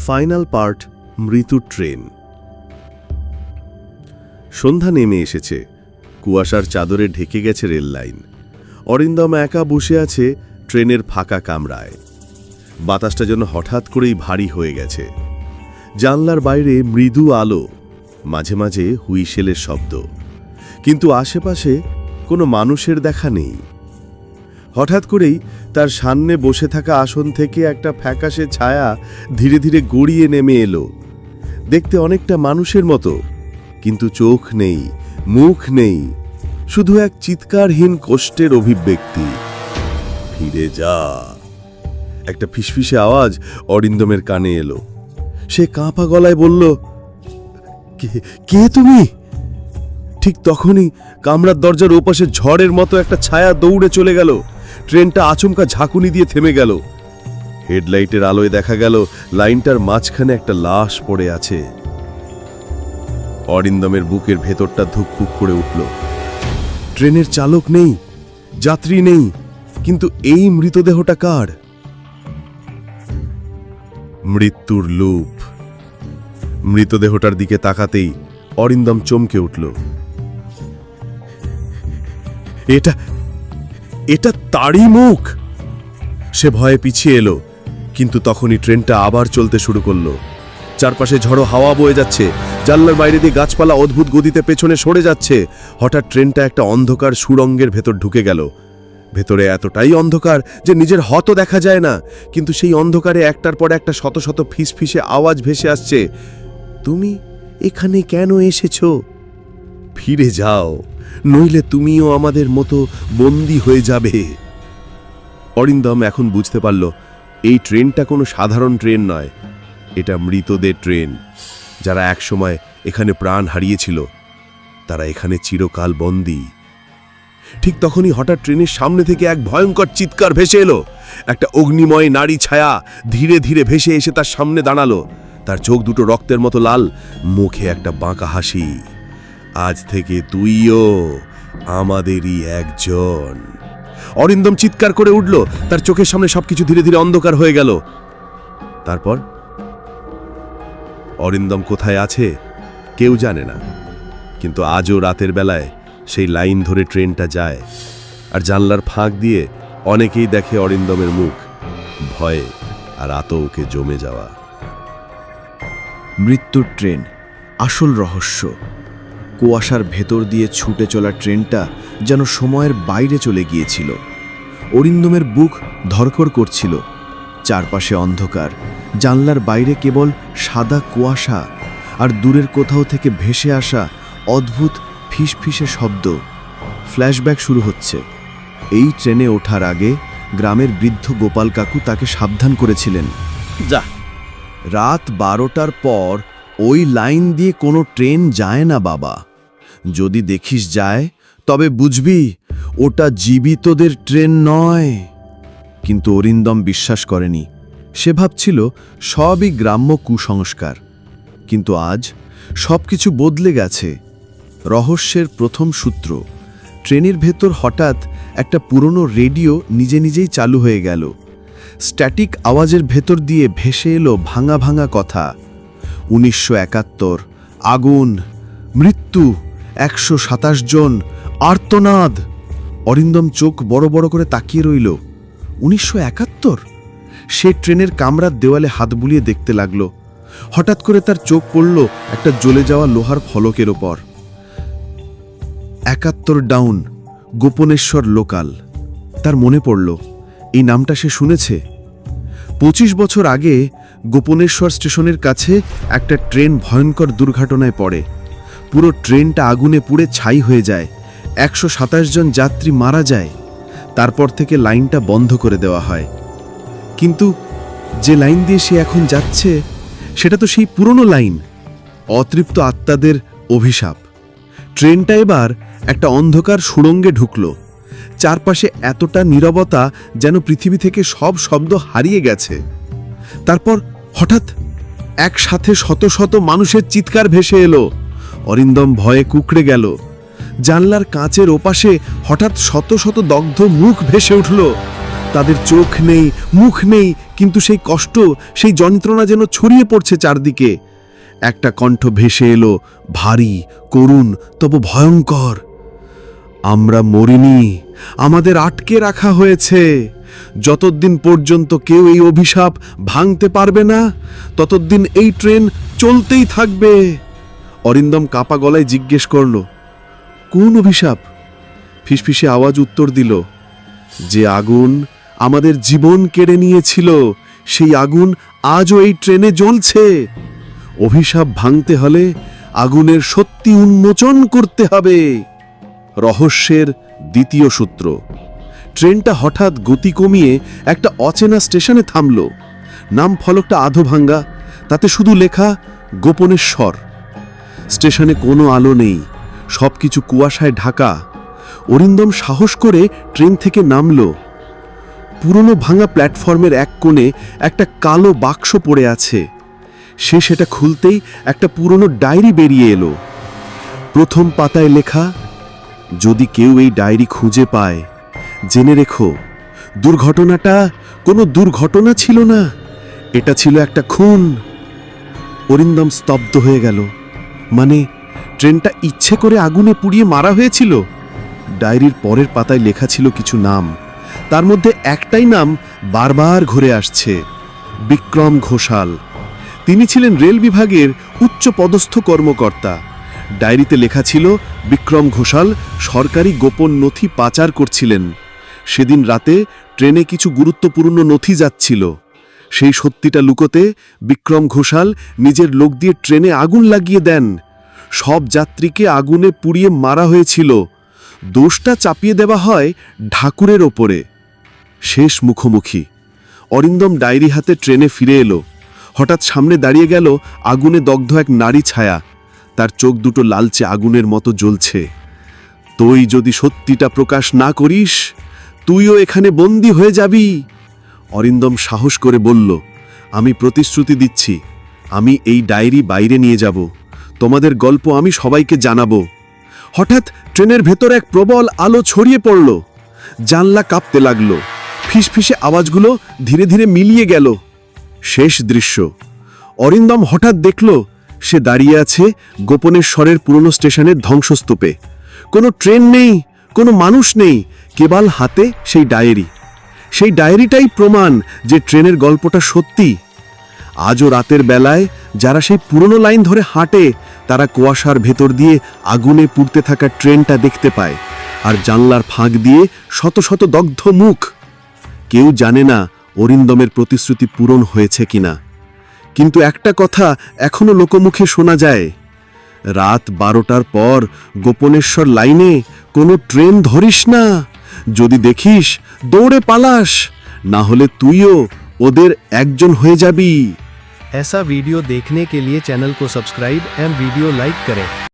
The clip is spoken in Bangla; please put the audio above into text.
ফাইনাল পার্ট, মৃত্যুর ট্রেন। সন্ধ্যা নেমে এসেছে, কুয়াশার চাদরে ঢেকে গেছে রেল লাইন। অরিন্দম একা বসে আছে ট্রেনের ফাঁকা কামরায়। বাতাসটা যেন হঠাৎ করেই ভারী হয়ে গেছে। জানলার বাইরে মৃদু আলো, মাঝে মাঝে হুইসেলের শব্দ, কিন্তু আশেপাশে কোনো মানুষের দেখা নেই। হঠাৎ করেই তার সামনে বসে থাকা আসন থেকে একটা ফ্যাকাশে ছায়া ধীরে ধীরে গড়িয়ে নেমে এলো। দেখতে অনেকটা মানুষের মতো, কিন্তু চোখ নেই, মুখ নেই, শুধু এক চিৎকারহীন কষ্টের অভিব্যক্তি। ফিরে যা। একটা ফিসফিসে আওয়াজ অরিন্দমের কানে এলো। সে কাঁপা গলায় বলল, কে তুমি? ঠিক তখনই কামরার দরজার ওপাশে ঝড়ের মতো একটা ছায়া দৌড়ে চলে গেল। ট্রেনটা আচমকা ঝাঁকুনি দিয়ে থেমে গেল। হেডলাইটের আলোয় দেখা গেল লাইনটার মাঝখানে একটা লাশ পড়ে আছে। অরিন্দমের বুকের ভেতরটা ধুকপুক করে উঠল। ট্রেনের চালক নেই, যাত্রী নেই, কিন্তু এই মৃতদেহটা কার? মৃত্যুর লুপ। মৃতদেহটার দিকে তাকাতেই অরিন্দম চমকে উঠল। এটা তারই মুখ। সে ভয়ে পিছিয়ে এলো, কিন্তু তখনই ট্রেনটা আবার চলতে শুরু করলো। চারপাশে ঝড়ো হাওয়া বয়ে যাচ্ছে, জানলার বাইরে দিয়ে গাছপালা অদ্ভুত গতিতে পেছনে সরে যাচ্ছে। হঠাৎ ট্রেনটা একটা অন্ধকার সুড়ঙ্গের ভেতর ঢুকে গেল। ভেতরে এতটাই অন্ধকার যে নিজের হতো দেখা যায় না, কিন্তু সেই অন্ধকারে একটার পর একটা শত শত ফিসফিসে আওয়াজ ভেসে আসছে। তুমি এখানে কেন এসেছো? ফিরে যাও, নইলে তুমিও আমাদের মতো বন্দী হয়ে যাবে। অরিন্দম এখন বুঝতে পারল, এই ট্রেনটা কোনো সাধারণ ট্রেন নয়, এটা মৃতদের ট্রেন। যারা একসময় এখানে প্রাণ হারিয়েছিল, তারা এখানে চিরকাল বন্দী। ঠিক তখনই হঠাৎ ট্রেনের সামনে থেকে এক ভয়ঙ্কর চিৎকার ভেসে এলো। একটা অগ্নিময় নারী ছায়া ধীরে ধীরে ভেসে এসে তার সামনে দাঁড়ালো। তার চোখ দুটো রক্তের মতো লাল, মুখে একটা বাঁকা হাসি। আজ থেকে তুইও আমাদেরই একজন। অরিন্দম চিৎকার করে উঠল। তার চোখের সামনে সবকিছু ধীরে ধীরে অন্ধকার হয়ে গেল। তারপর অরিন্দম কোথায় আছে কেউ জানে না, কিন্তু আজও রাতের বেলায় সেই লাইন ধরে ট্রেনটা যায়, আর জানলার ফাঁক দিয়ে অনেকেই দেখে অরিন্দমের মুখ, ভয়ে আর আতঙ্কে জমে যাওয়া। মৃত্যুর ট্রেন, আসল রহস্য। কুয়াশার ভেতর দিয়ে ছুটে চলা ট্রেনটা যেন সময়ের বাইরে চলে গিয়েছিল। অরিন্দমের বুক ধড়ফড় করছিল। চারপাশে অন্ধকার, জানলার বাইরে কেবল সাদা কুয়াশা, আর দূরের কোথাও থেকে ভেসে আসা অদ্ভুত ফিসফিসে শব্দ। ফ্ল্যাশব্যাক শুরু হচ্ছে। এই ট্রেনে ওঠার আগে গ্রামের বৃদ্ধ গোপাল কাকু তাকে সাবধান করেছিলেন, যা, রাত 12টার পর ওই লাইন দিয়ে কোনো ট্রেন যায় না বাবা। যদি দেখিস যায়, তবে বুঝবি ওটা জীবিতদের ট্রেন নয়। কিন্তু অরিন্দম বিশ্বাস করেনি। সে ভাবছিল সবই গ্রাম্য কুসংস্কার। কিন্তু আজ সবকিছু বদলে গেছে। রহস্যের প্রথম সূত্র। ট্রেনের ভেতর হঠাৎ একটা পুরনো রেডিও নিজে নিজেই চালু হয়ে গেল। স্ট্যাটিক আওয়াজের ভেতর দিয়ে ভেসে এলো ভাঙা ভাঙা কথা। 1971, আগুন, মৃত্যু, 127 জন, আর্তনাদ। অরিন্দম চোখ বড় বড় করে তাকিয়ে রইল। 1971? সে ট্রেনের কামরার দেওয়ালে হাত বুলিয়ে দেখতে লাগলো। হঠাৎ করে তার চোখ পড়ল একটা জ্বলে যাওয়া লোহার ফলকের ওপর। 71 ডাউন, গোপনেশ্বর লোকাল। তার মনে পড়ল, এই নামটা সে শুনেছে। 25 বছর আগে গোপনেশ্বর স্টেশনের কাছে একটা ট্রেন ভয়ঙ্কর দুর্ঘটনায় পড়ে। পুরো ট্রেনটা আগুনে পুড়ে ছাই হয়ে যায়। 127 জন যাত্রী মারা যায়। তারপর থেকে লাইনটা বন্ধ করে দেওয়া হয়। কিন্তু যে লাইন দিয়ে সে এখন যাচ্ছে, সেটা তো সেই পুরনো লাইন। অতৃপ্ত আত্মাদের অভিশাপ। ট্রেনটা এবার একটা অন্ধকার সুড়ঙ্গে ঢুকল। চারপাশে এতটা নীরবতা যেন পৃথিবী থেকে সব শব্দ হারিয়ে গেছে। তারপর হঠাৎ একসাথে শত শত মানুষের চিৎকার ভেসে এলো। অরিন্দম ভয়ে কুঁকড়ে গেল। জানলার কাঁচের ওপাশে হঠাৎ শত শত দগ্ধ মুখ ভেসে উঠল। তাদের চোখ নেই, মুখ নেই, কিন্তু সেই কষ্ট, সেই যন্ত্রণা যেন ছড়িয়ে পড়ছে চারদিকে। একটা কণ্ঠ ভেসে এলো, ভারী, করুণ, তবু ভয়ঙ্কর। আমরা মরিনি, আমাদের আটকে রাখা হয়েছে। যতদিন পর্যন্ত কেউ এই অভিশাপ ভাঙতে পারবে না, ততদিন এই ট্রেন চলতেই থাকবে। অরিন্দম কাপা গলায় জিজ্ঞেস করল, কোন অভিশাপ? ফিসফিসে আওয়াজ উত্তর দিল, যে আগুন আমাদের জীবন কেড়ে নিয়েছিল, সেই আগুন আজও এই ট্রেনে জ্বলছে। অভিশাপ ভাঙতে হলে আগুনের সত্যি উন্মোচন করতে হবে। রহস্যের দ্বিতীয় সূত্র। ট্রেনটা হঠাৎ গতি কমিয়ে একটা অচেনা স্টেশনে থামল। নাম ফলকটা আধো ভাঙ্গা, তাতে শুধু লেখা গোপনেশ্বর। স্টেশনে কোনো আলো নেই, সবকিছু কুয়াশায় ঢাকা। অরিন্দম সাহস করে ট্রেন থেকে নামল। পুরনো ভাঙা প্ল্যাটফর্মের এক কোণে একটা কালো বাক্স পড়ে আছে। সে সেটা খুলতেই একটা পুরনো ডায়েরি বেরিয়ে এলো। প্রথম পাতায় লেখা, যদি কেউ এই ডায়েরি খুঁজে পায়, জেনে রেখো, দুর্ঘটনাটা কোনো দুর্ঘটনা ছিল না, এটা ছিল একটা খুন। অরিন্দম স্তব্ধ হয়ে গেল। মানে, ট্রেনটা ইচ্ছে করে আগুনে পুড়িয়ে মারা হয়েছিল? ডায়েরির পরের পাতায় লেখা ছিল কিছু নাম। তার মধ্যে একটাই নাম বারবার ঘুরে আসছে, বিক্রম ঘোষাল। তিনি ছিলেন রেল বিভাগের উচ্চ পদস্থ কর্মকর্তা। ডায়েরিতে লেখা ছিল, বিক্রম ঘোষাল সরকারি গোপন নথি পাচার করছিলেন। সেদিন রাতে ট্রেনে কিছু গুরুত্বপূর্ণ নথি যাচ্ছিল। সেই সত্যিটা লুকোতে বিক্রম ঘোষাল নিজের লোক দিয়ে ট্রেনে আগুন লাগিয়ে দেন। সব যাত্রীকে আগুনে পুড়িয়ে মারা হয়েছিল। দোষটা চাপিয়ে দেওয়া হয় ঠাকুরের ওপরে। শেষ মুখোমুখি। অরিন্দম ডায়েরি হাতে ট্রেনে ফিরে এলো। হঠাৎ সামনে দাঁড়িয়ে গেল আগুনে দগ্ধ এক নারী ছায়া। তার চোখ দুটো লালচে আগুনের মতো জ্বলছে। তুই যদি সত্যিটা প্রকাশ না করিস, তুইও এখানে বন্দী হয়ে যাবি। অরিন্দম সাহস করে বলল, আমি প্রতিশ্রুতি দিচ্ছি, আমি এই ডায়েরি বাইরে নিয়ে যাব। তোমাদের গল্প আমি সবাইকে জানাবো। হঠাৎ ট্রেনের ভেতর এক প্রবল আলো ছড়িয়ে পড়ল। জানলা কাঁপতে লাগলো। ফিসফিসে আওয়াজগুলো ধীরে ধীরে মিলিয়ে গেল। শেষ দৃশ্য। অরিন্দম হঠাৎ দেখল, সে দাঁড়িয়ে আছে গোপনেশ্বরের পুরনো স্টেশনের ধ্বংসস্তূপে। কোনো ট্রেন নেই, কোনো মানুষ নেই, কেবল হাতে সেই ডায়েরি। সেই ডায়েরিটাই প্রমাণ যে ট্রেনের গল্পটা সত্যি। আজও রাতের বেলায় যারা সেই পুরনো লাইন ধরে হাঁটে, তারা কুয়াশার ভেতর দিয়ে আগুনে পুড়তে থাকা ট্রেনটা দেখতে পায়, আর জানলার ফাঁক দিয়ে শত শত দগ্ধ মুখ। কেউ জানে না অরিন্দমের প্রতিশ্রুতি পূরণ হয়েছে কিনা, কিন্তু একটা কথা এখনো লোকমুখে শোনা যায়, রাত 12টার পর গোপনেশ্বর লাইনে কোনো ট্রেন ধরিস না। যদি দেখিস, দৌড়ে পালাস, না হলে তুইও ওদের একজন হয়ে যাবি। ऐसा वीडियो देखने के लिए चैनल को सब्सक्राइब एवं वीडियो लाइक करें।